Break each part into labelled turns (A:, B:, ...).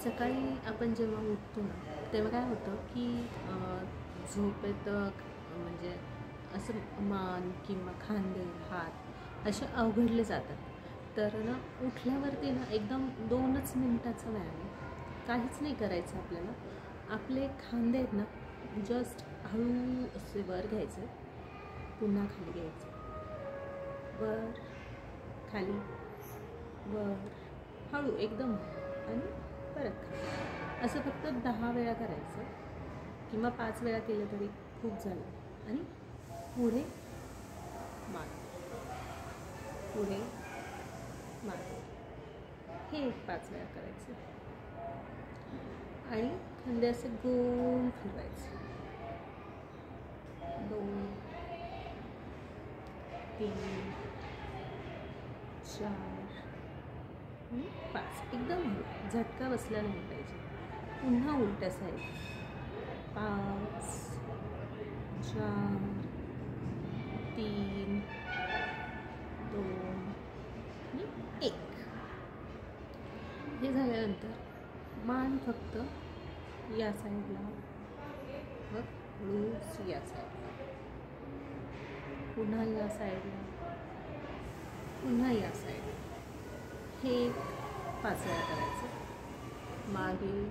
A: सकाळी आपण जेव्हा उठतो ना तेव्हा काय होतं की झोपेत म्हणजे असं मान किंवा खांदे हात असे अवघडले जातात. तर ना उठल्यावरती ना एकदम 2च मिनिटाचा व्यायाम आहे. काहीच नाही करायचं आपल्याला. आपले खांदे आहेत ना जस्ट हळू असे वर घ्यायचे, पुन्हा खाली घ्यायचे, वर खाली वर हळू एकदम आणि परत खाली. असं फक्त 10 वेळा करायचं किंवा 5 वेळा केलं तरी खूप झालं. आणि पुढे मागे पुढे मागे हे एक 5 वेळा करायचं आणि खांदे असे गोल फिरवायचे. 2 3 4 5 एकदम झटका बसला नाही पाहिजे. पुन्हा उलट्या साईड 5 4 3 2 आणि 1. हे झाल्यानंतर मान फक्त या साईडला, मग हळूच या साईडला, पुन्हा या साईडला, पुन्हा या साईडला. हे 5 वेळा करायचं. मागे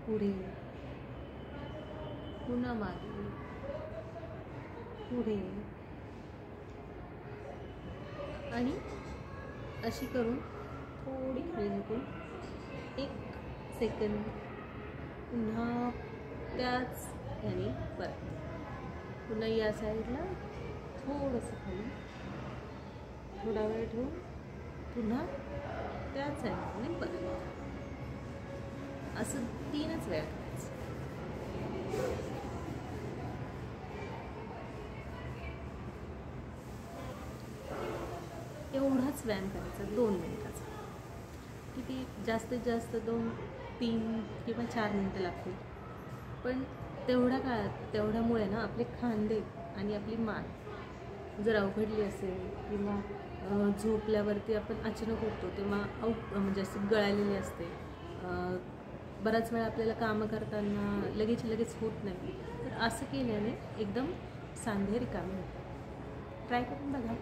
A: पुढे पुन्हा मागे पुढे आणि अशी करून थोडी खाली झुकून 1 सेकंद पुन्हा त्याच याने परत, पुन्हा या साईडला थोडंसं खाली, थोडा वेळ ठेवून पुन्हा त्याच साईडने परत. असं 3च वेळा करायचं. एवढाच व्यायाम करायचा 2 मिनिटाचा. किती जास्तीत जास्त 2 3 किंवा 4 मिनटं लागतील. पण तेवढ्या काळात तेवढ्यामुळे ना आपले खांदे आणि आपली मान जर अवघडली असेल किंवा झोपल्यावरती आपण अचानक उठतो तेव्हा म्हणजे अशी गळालेली असते, बराच वेळा आपल्याला कामं करताना लगेच होत नाही, तर असं केल्याने एकदम सांधे रिकामे होतात. ट्राय करून बघा.